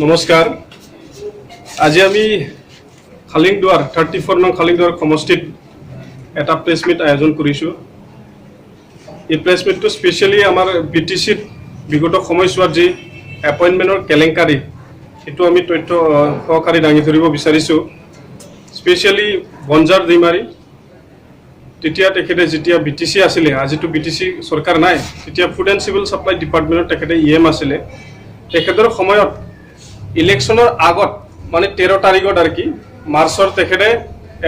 নমস্কাৰ আজি আমি খালিংদুৱাৰ 34 নং খালিংদুৱাৰ সমষ্টিত এটা প্ৰেছ মিট আয়োজন কৰিছোঁ। এই প্ৰেছ মিটটো স্পেচিয়েলি আমাৰ বিটিচিত বিগত সময়ছোৱাত যি এপইণ্টমেণ্টৰ কেলেংকাৰী সেইটো আমি তথ্য সহকাৰী দাঙি ধৰিব বিচাৰিছোঁ। স্পেচিয়েলি বঞ্জাৰ দিমাৰী তেতিয়া তেখেতে যেতিয়া বিটিচি আছিলে, আজিতো বিটিচি চৰকাৰ নাই, তেতিয়া ফুড এণ্ড চিভিল ছাপ্লাই ডিপাৰ্টমেণ্টৰ তেখেতে EM আছিলে। তেখেতৰ সময়ত ইলেকশ্যনৰ আগত মানে 13 তাৰিখত আৰু কি মাৰ্চৰ তেখেতে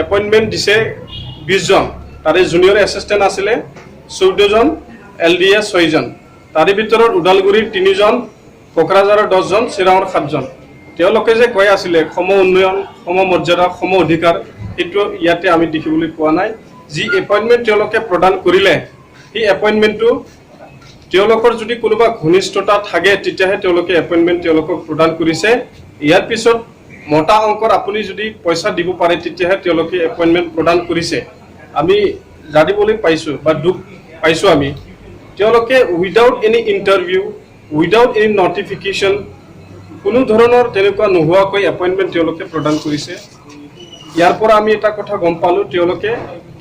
এপইণ্টমেণ্ট দিছে 20 জন, তাৰে জুনিয়ৰ এছিষ্টেণ্ট আছিলে 14 জন, LDA 6 জন, তাৰে ভিতৰত ওদালগুৰিৰ 3 জন, কোকৰাঝাৰৰ 10 জন, চিৰাঙৰ 7 জন। তেওঁলোকে যে কৈ আছিলে সম উন্নয়ন, সম মৰ্যাদা, সম অধিকাৰ, সেইটো ইয়াতে আমি দেখিবলৈ পোৱা নাই। যি এপইণ্টমেণ্ট তেওঁলোকে প্ৰদান কৰিলে সেই এপইণ্টমেণ্টটো তেওঁলোকৰ যদি কোনোবা ঘনিষ্ঠতা থাকে তেতিয়াহে তেওঁলোকে এপইণ্টমেণ্ট তেওঁলোকক প্ৰদান কৰিছে। ইয়াৰ পিছত মোটা অংকৰ আপুনি যদি পইচা দিব পাৰে তেতিয়াহে তেওঁলোকে এপইণ্টমেণ্ট প্ৰদান কৰিছে। আমি জানিবলৈ পাইছোঁ বা দুখ পাইছোঁ আমি, তেওঁলোকে without any interview, without any notification, কোনো ধৰণৰ তেনেকুৱা নোহোৱাকৈ এপইণ্টমেণ্ট তেওঁলোকে প্ৰদান কৰিছে। ইয়াৰ পৰা আমি এটা কথা গম পালোঁ, তেওঁলোকে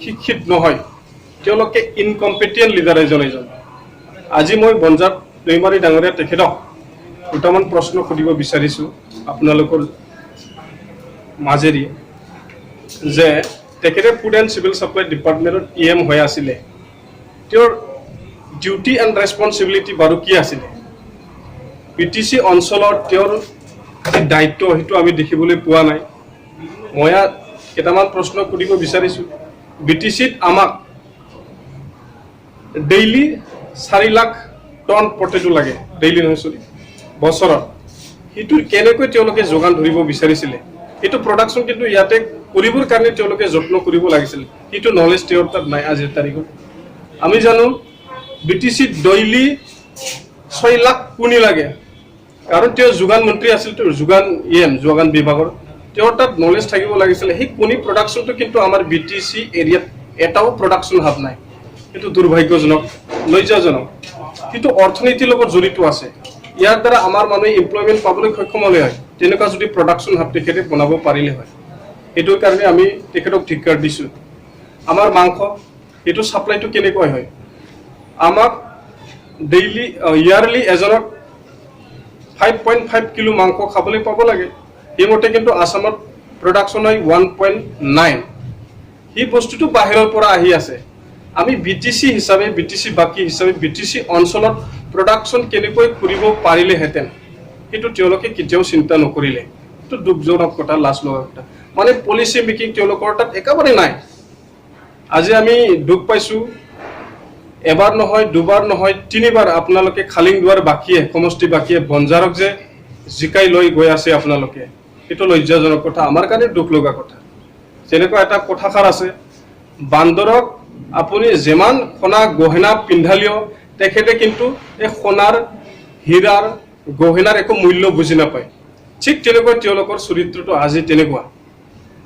শিক্ষিত নহয়, তেওঁলোকে ইনকম্পিটেণ্ট লিডাৰ এজন। আজি মই বঞ্জাৰ দৈমাৰী ডাঙৰীয়া তেখেতক দুটামান প্ৰশ্ন সুধিব বিচাৰিছোঁ আপোনালোকৰ মাজেদি, যে তেখেতে ফুড এণ্ড চিভিল ছাপ্লাই ডিপাৰ্টমেণ্টত EM হৈ আছিলে, তেওঁৰ ডিউটি এণ্ড ৰেছপনচিবিলিটি বাৰু কি আছিলে? BTC অঞ্চলত তেওঁৰ যি দায়িত্ব সেইটো আমি দেখিবলৈ পোৱা নাই। মই কেইটামান প্ৰশ্ন সুধিব বিচাৰিছোঁ। BTCত আমাক ডেইলি 4 লাখ টন পটেটো লাগে, ডেইলি নহয় চৰি বছৰত। সেইটো কেনেকৈ তেওঁলোকে যোগান ধৰিব বিচাৰিছিলে? সেইটো প্ৰডাকশ্যন কিন্তু ইয়াতে কৰিবৰ কাৰণে তেওঁলোকে যত্ন কৰিব লাগিছিল, সেইটো নলেজ তেওঁৰ তাত নাই আজিৰ তাৰিখত। আমি জানো BTCত ডেইলি 6 লাখ কোনি লাগে, কাৰণ তেওঁ যোগান মন্ত্ৰী আছিল, তেওঁৰ যোগান EM যোগান বিভাগৰ, তেওঁৰ তাত নলেজ থাকিব লাগিছিলে। সেই কোনি প্ৰডাকশ্যনটো কিন্তু আমাৰ BTC এৰিয়াত এটাও প্ৰডাকশ্যন হাব নাই। সেইটো দুৰ্ভাগ্যজনক, লজ্জাজনক। কিন্তু অৰ্থনীতিৰ লগত জড়িত আছে, ইয়াৰ দ্বাৰা আমাৰ মানুহে এমপ্লয়মেণ্ট পাবলৈ সক্ষম হ'লে হয়। তেনেকুৱা যদি প্ৰডাকশ্যন হাব তেখেতে বনাব পাৰিলে হয়, সেইটোৰ কাৰণে আমি তেখেতক ধিক্কাৰ দিছোঁ। আমাৰ মাংস সেইটো ছাপ্লাইটো কেনেকৈ হয়? আমাক ডেইলি ইয়াৰলি এজনক 5.5 কিলো মাংস খাবলৈ পাব লাগে, সেইমতে কিন্তু আসামত প্ৰডাকশ্যন হয় 1.9। সেই বস্তুটো বাহিৰৰ পৰা আহি আছে। আমি BTC হিচাপে, BTC বাকী হিচাপে BTC অঞ্চলত প্ৰডাকশ্যন কেনেকৈ কৰিব পাৰিলেহেঁতেন সেইটো তেওঁলোকে কেতিয়াও চিন্তা নকৰিলে। সেইটো দুখজনক কথা, লাজ লগা কথা। মানে পলিচি মেকিং তেওঁলোকৰ তাত একেবাৰে নাই। আজি আমি দুখ পাইছোঁ, এবাৰ নহয়, দুবাৰ নহয়, 3বাৰ আপোনালোকে খালিংদুৱাৰ বাকীয়ে, সমষ্টি বাকীয়ে বঞ্জাৰক যে জিকাই লৈ গৈ আছে আপোনালোকে, সেইটো লজ্জাজনক কথা, আমাৰ কাৰণে দুখ লগা কথা। যেনেকুৱা এটা কথাষাৰ আছে, বান্দৰক আপুনি যিমান সোণা গহনা পিন্ধালেও তেখেতে কিন্তু এই সোণাৰ, হীৰাৰ, গহনাৰ একো মূল্য বুজি নাপায়। ঠিক তেনেকৈ তেওঁলোকৰ চৰিত্ৰটো আজি তেনেকুৱা।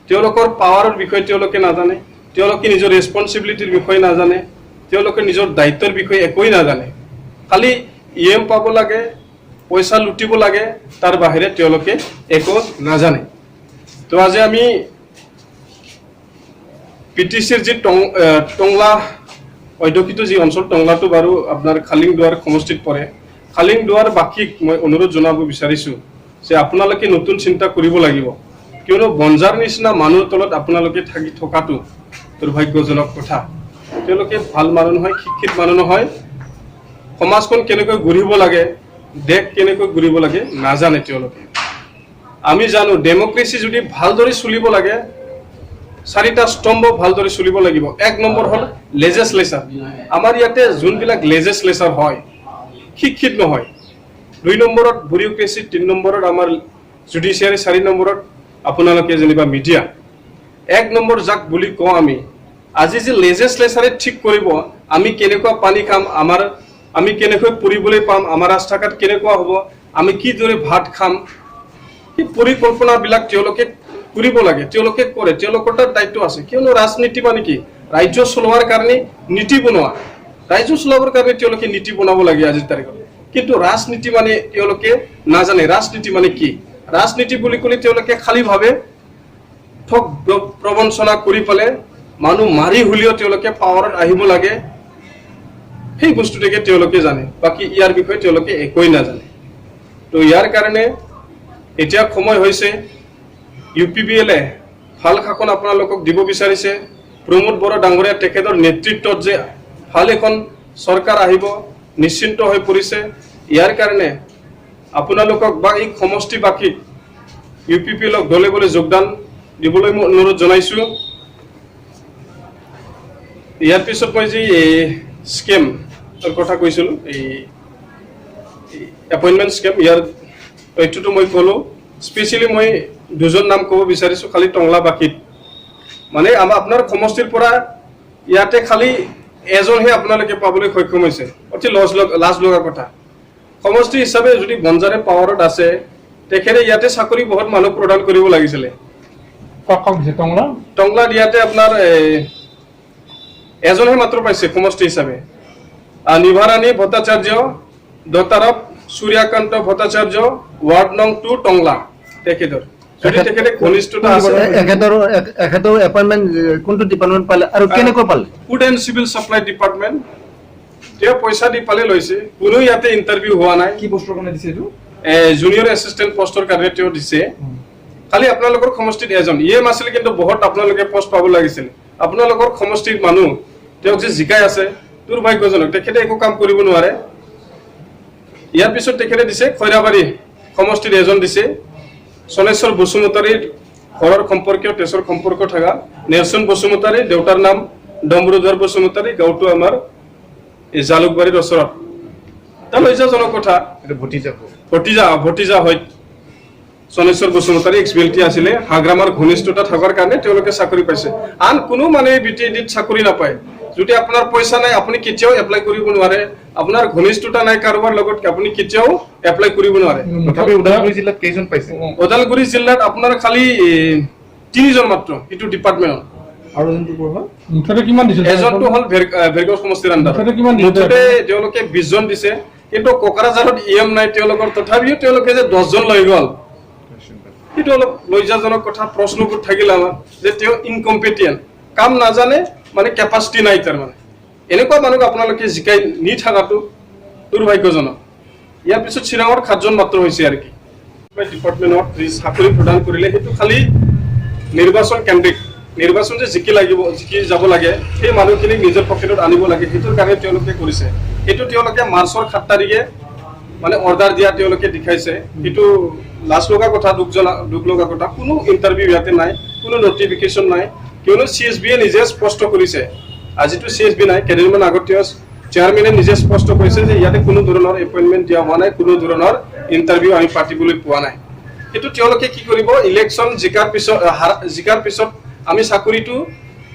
তেওঁলোকৰ পাৱাৰৰ বিষয়ে তেওঁলোকে নাজানে, তেওঁলোকে নিজৰ ৰেছপনচিবিলিটিৰ বিষয়ে নাজানে, তেওঁলোকে নিজৰ দায়িত্বৰ বিষয়ে একোৱেই নাজানে। খালি EM পাব লাগে, পইচা লুটিব লাগে, তাৰ বাহিৰে তেওঁলোকে একো নাজানে। তো আজি আমি BTCৰ যি টংলা অধ্যুষিত যি অঞ্চল, টংলাটো বাৰু আপোনাৰ খালিংদুৱাৰ সমষ্টিত পৰে। খালিংদুৱাৰ বাকীক মই অনুৰোধ জনাব বিচাৰিছোঁ যে আপোনালোকে নতুন চিন্তা কৰিব লাগিব, কিয়নো বঞ্জাৰ নিচিনা মানুহৰ তলত আপোনালোকে থাকি থকাটো দুৰ্ভাগ্যজনক কথা। তেওঁলোকে ভাল মানুহ নহয়, শিক্ষিত মানুহ নহয়, সমাজখন কেনেকৈ গঢ়িব লাগে, দেশ কেনেকৈ গঢ়িব লাগে নাজানে তেওঁলোকে। আমি জানো ডেমক্ৰেচি যদি ভালদৰে চলিব লাগে 4টা স্তম্ভ ভালদৰে চলিব লাগিব। 1 নম্বৰ হ'ল লেজিসলেচাৰ। আমাৰ ইয়াতে যোনবিলাক লেজিসলেচাৰ হয় শিক্ষিত নহয়। 2 নম্বৰত ব্যুৰক্ৰেচি, 3 নম্বৰত আমাৰ জুডিচিয়াৰী, 4 নম্বৰত আপোনালোকে যেনিবা মিডিয়া। 1 নম্বৰ যাক বুলি কওঁ আমি, আজি যে লেজিসলেচাৰে ঠিক কৰিব আমি কেনেকুৱা পানী খাম, আমি কেনেকৈ পঢ়িবলৈ পাম, আমাৰ ৰাস্তা ঘাট কেনেকুৱা হ'ব, আমি কিদৰে ভাত খাম, সেই পৰিকল্পনাবিলাক তেওঁলোকে কৰিব লাগে। তেওঁলোকে কৰে, তেওঁলোকৰ তাত দায়িত্ব আছে। কিয়নো ৰাজনীতি মানে কি? ৰাজ্য চলোৱাৰ কাৰণে নীতি বনোৱা, ৰাজ্য চলাবৰ কাৰণে তেওঁলোকে নীতি বনাব লাগে আজিৰ তাৰিখত। কিন্তু ৰাজনীতি মানে তেওঁলোকে নাজানে, ৰাজনীতি মানে কি। ৰাজনীতি বুলি ক'লে তেওঁলোকে খালীভাৱে ঠগ প্ৰবঞ্চনা কৰি পেলাই মানুহ মাৰি হ'লেও তেওঁলোকে পাৱাৰত আহিব লাগে, সেই বস্তুটোকে তেওঁলোকে জানে, বাকী ইয়াৰ বিষয়ে তেওঁলোকে একোৱেই নাজানে। তো ইয়াৰ কাৰণে এতিয়া সময় হৈছে UPPL ভাল শাসন আপোনালোকক দিব বিচাৰিছে। প্ৰমোদ বড়ো ডাঙৰীয়া তেখেতৰ নেতৃত্বত যে ভাল এখন চৰকাৰ আহিব নিশ্চিন্ত হৈ পৰিছে। ইয়াৰ কাৰণে আপোনালোকক বা এই সমষ্টিবাসীক UPPLক দলে বলে যোগদান দিবলৈ মই অনুৰোধ জনাইছোঁ। ইয়াৰ পিছত মই যি স্কেম কথা কৈছিলোঁ, এই এপইণ্টমেণ্ট স্কেম, ইয়াৰ তথ্যটো মই ক'লোঁ। স্পেচিয়েলি মই দুজন নাম ক'ব বিচাৰিছোঁ খালি টংলাবাসীত, মানে আপোনাৰ সমষ্টিৰ পৰা ইয়াতে খালি এজনহে আপোনালোকে পাবলৈ সক্ষম হৈছে, অতি লাজ লগা কথা। সমষ্টি হিচাপে যদি বঞ্জাৰে পাৱাৰত আছে তেখেতে ইয়াতে চাকৰি বহুত মানুহ প্ৰদান কৰিব লাগিছিলে। টংলাত ইয়াতে আপোনাৰ এজনহে মাত্ৰ পাইছে সমষ্টি হিচাপে। নিভাৰাণী ভট্টাচাৰ্য, দত্তাৰপ সূৰ্যকান্ত ভট্টাচাৰ্য, ৱাৰ্ড নং 2 টংলা, তেখেতৰ যদি তেখেতে ঘনিষ্ঠতা আছে। এখেতৰ এপইণ্টমেণ্ট কোনটো ডিপাৰ্টমেণ্ট পালে আৰু কেনেকৈ পালে? Food and civil supply department. তেওঁ পইচা দি পালে লৈছে, কোনো ইয়াতে ইণ্টাৰভিউ হোৱা নাই। কি পোষ্টৰ কাৰণে দিছে এইটো? জুনিয়ৰ এছিষ্টেণ্ট পোষ্টৰ কাৰণে তেওঁ দিছে। খালি আপোনালোকৰ সমষ্টিত এজন ইএম আছিল, কিন্তু বহুত আপোনালোকে পোষ্ট পাব লাগিছিল। আপোনালোকৰ সমষ্টিৰ মানুহ তেওঁক যে জিকাই আছে, দুৰ্ভাগ্যজনক, তেখেতে একো কাম কৰিব নোৱাৰে। ইয়াৰ পিছত তেখেতে দিছে খৈৰাবাৰী সমষ্টিত এজন দিছে, চনেশ্বৰ বসুমতাৰীৰ ঘৰৰ সম্পৰ্কীয় তেজৰ সম্পৰ্ক থকা নেলচন বসুমতাৰী, দেউতাৰ নাম ডম্বৰুধৰ বসুমতাৰী, গাঁওটো আমাৰ এই জালুকবাৰীৰ ওচৰত। তাৰ লজ্জাজনক কথা, ভতিজা হয় চনেশ্বৰ বসুমতাৰী, এক্সবিএলটি আছিলে। হাগ্ৰামাৰ ঘনিষ্ঠতা থকাৰ কাৰণে তেওঁলোকে চাকৰি পাইছে। আন কোনো মানে BTEDত চাকৰি নাপায়। যদি আপোনাৰ পইচা নাই আপুনি কেতিয়াও এপ্লাই কৰিব নোৱাৰে, আপোনাৰ ঘনিষ্ঠতা নাই কাৰোবাৰ লগত আপুনি কেতিয়াও এপ্লাই কৰিব নোৱাৰে। তথাপি ওদালগুৰি জিলাত কেইজন পাইছে? ওদালগুৰি জিলাত আপোনাৰ খালি 3জন মাত্ৰ এইটো ডিপাৰ্টমেণ্টত। আৰু এজনটো ক'ৰ হয়? এজনটো হ'ল ভেৰগাঁও সমষ্টিৰ আণ্ডাৰত। মুঠতে তেওঁলোকে 20 জন দিছে, কিন্তু কোকৰাঝাৰত EM নাই তেওঁলোকৰ, তথাপিও তেওঁলোকে যে 10 জন লৈ গ'ল, সেইটো অলপ লজ্জাজনক কথা। প্ৰশ্নবোৰ থাকিল আমাৰ যে তেওঁ ইনকম্পিটেণ্ট, কাম নাজানে, মানে কেপাচিটি নাই। তাৰমানে এনেকুৱা মানুহক আপোনালোকে জিকাই নি থকাটো দুৰ্ভাগ্যজনক। ইয়াৰ পিছত চিৰাঙৰ 7 জন মাত্ৰ হৈছে আৰু কি ডিপাৰ্টমেণ্টত যি চাকৰি প্ৰদান কৰিলে, সেইটো খালি নিৰ্বাচন কেন্দ্ৰিক। নিৰ্বাচন যে জিকি যাব লাগে, সেই মানুহখিনিক নিজৰ পকেটত আনিব লাগে, সেইটোৰ কাৰণে তেওঁলোকে কৰিছে। সেইটো তেওঁলোকে মাৰ্চৰ 7 তাৰিখে মানে অৰ্ডাৰ দিয়া তেওঁলোকে দেখাইছে। সেইটো লাজ লগা কথা, দুখ লগা কথা। কোনো ইণ্টাৰভিউ ইয়াতে নাই, কোনো নটিফিকেশ্যন নাই, কিয়নো CSBয়ে নিজে স্পষ্ট কৰিছে। আজিতো CSB নাই, কেইদিনমান আগত চেয়াৰমেনে নিজে স্পষ্ট কৰিছে যে ইয়াতে কোনো ধৰণৰ এপইণ্টমেণ্ট দিয়া হোৱা নাই, কোনো ধৰণৰ ইণ্টাৰভিউ আমি পাতিবলৈ পোৱা নাই। কিন্তু তেওঁলোকে কি কৰিব, ইলেকশ্যন জিকাৰ পিছত আমি চাকৰিটো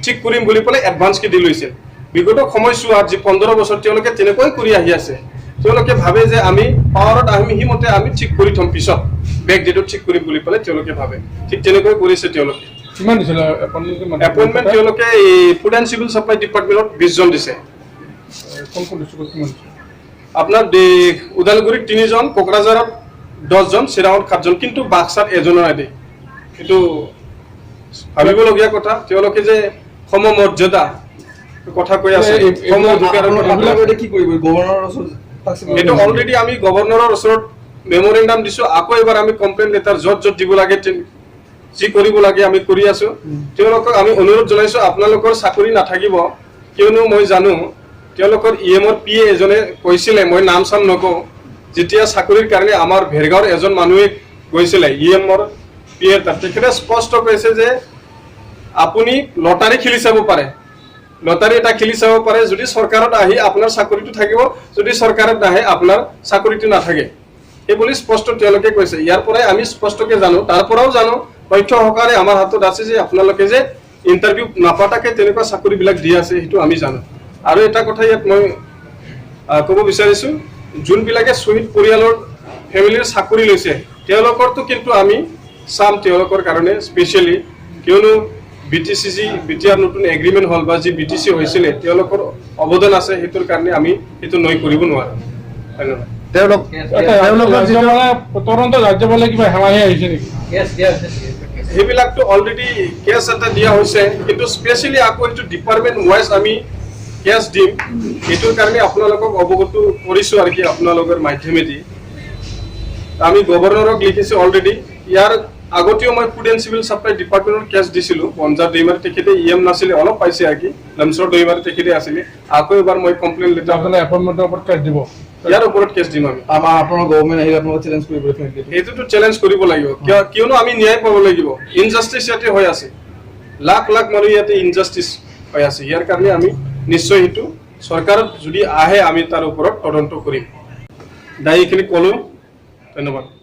ঠিক কৰিম বুলি পেলাই এডভান্সকে দি লৈছিল। বিগত সময়ছোৱাত যি 15 বছৰ তেওঁলোকে তেনেকৈ কৰি আহি আছে। তেওঁলোকে ভাবে যে আমি পাৱাৰত আহিম, সিমতে আমি ঠিক কৰি থম, পিছত বেক ডেটত ঠিক কৰিম বুলি পেলাই তেওঁলোকে ভাবে। ঠিক তেনেকৈ কৰিছে তেওঁলোকে। এপইণ্টমেণ্ট তেওঁলোকে ফুড এণ্ড চিভিল ছাপ্লাই ডিপাৰ্টমেণ্টত 20 জন দিছে। আপোনাৰ ওদালগুৰিত 3 জন, কোকৰাঝাৰত 10 জন, চিৰাঙত 7 জন, কিন্তু বাক্সাত এজনৰ আদি। এইটো ভাবিবলগীয়া কথা। তেওঁলোকে যে সমমৰ্যাদা কথা কৈ আছে, এইটো অলৰেডি আমি গভৰ্ণৰৰ ওচৰত মেমৰেণ্ডাম দিছো। আকৌ এবাৰ আমি কমপ্লেইন লেটাৰ য'ত দিব লাগে, যি কৰিব লাগে আমি কৰি আছো। তেওঁলোকক আমি অনুৰোধ জনাইছো, আপোনালোকৰ চাকৰি নাথাকিব, কিয়নো মই জানো তেওঁলোকৰ EMৰ PA এজনে কৈছিলে, মই নাম চাম নকওঁ, যেতিয়া চাকৰিৰ কাৰণে আমাৰ ভেৰগাঁৱৰ এজন মানুহে গৈছিলে EMৰ PA তাত, তেখেতে স্পষ্ট কৈছে যে আপুনি লটাৰী খেলি চাব পাৰে, লটাৰী এটা খেলি চাব পাৰে, যদি চৰকাৰত আহি আপোনাৰ চাকৰিটো থাকিব, যদি চৰকাৰত নাহে আপোনাৰ চাকৰিটো নাথাকে, এই বুলি স্পষ্ট তেওঁলোকে কৈছে। ইয়াৰ পৰাই আমি স্পষ্টকে জানো, তাৰ পৰাও জানো, তথ্য সহকাৰে আমাৰ হাতত আছে যে আপোনালোকে যে ইণ্টাৰভিউ নাপাতাকে তেনেকুৱা চাকৰিবিলাক দি আছে, সেইটো আমি জানো। আৰু এটা কথা ইয়াত মই ক'ব বিচাৰিছোঁ, যোনবিলাকে শ্বহীদ পৰিয়ালৰ ফেমিলিৰ চাকৰি লৈছে তেওঁলোকৰতো কিন্তু আমি চাম তেওঁলোকৰ কাৰণে স্পেচিয়েলি, কিয়নো BTR নতুন এগ্ৰিমেণ্ট হ'ল বা যি BTC হৈছিলে তেওঁলোকৰ অৱদান আছে, সেইটোৰ কাৰণে আমি সেইটো নৈ কৰিব নোৱাৰোঁ। ধন্যবাদ। তেওঁলোকৰ যিটো তদন্ত ৰাজ্যপালে কিবা হেমাহি আহিছে নেকি সেইবিলাকতো অলৰেডি কেছ এটা দিয়া হৈছে কিন্তু স্পেচিয়েলি আকৌ এইটো ডিপাৰ্টমেণ্ট ৱাইজ আমি কেছ দিম এইটোৰ কাৰণে আপোনালোকক অৱগত কৰিছোঁ আৰু কি আপোনালোকৰ মাধ্যমেদি আমি গভৰ্ণৰক লিখিছোঁ অলৰেডি ইয়াৰ আগতেও মই ফুড এণ্ড চিভিল ছাপ্লাই ডিপাৰ্টমেণ্টত কেছ দিছিলোঁ বনজাৰ দৈমাৰী তেখেতে ইএম নাছিলে অলপ পাইছে আৰু কি লমচৰ দৈমাৰী তেখেতে আছিলে আকৌ এবাৰ মই কমপ্লেইন লেটাৰ আপোনালোকে এপইণ্টমেণ্টৰ ওপৰত কেছ দিব ইয়াৰ ওপৰত কেছ দিম আমি আপোনাৰ গভৰ্ণমেণ্ট আহিলে আপোনালোকে চেলেঞ্জ কৰিব সেইটোতো চেলেঞ্জ কৰিব লাগিব কিয়নো আমি ন্যায় পাব লাগিব ইনজাষ্টিচ ইয়াতে হৈ আছে লাখ লাখ মানুহ ইয়াতে ইনজাষ্টিচ হৈ আছে ইয়াৰ কাৰণে আমি নিশ্চয় সেইটো চৰকাৰত যদি আহে আমি তাৰ ওপৰত তদন্ত কৰিম দায়ীখিনি ক'লো ধন্যবাদ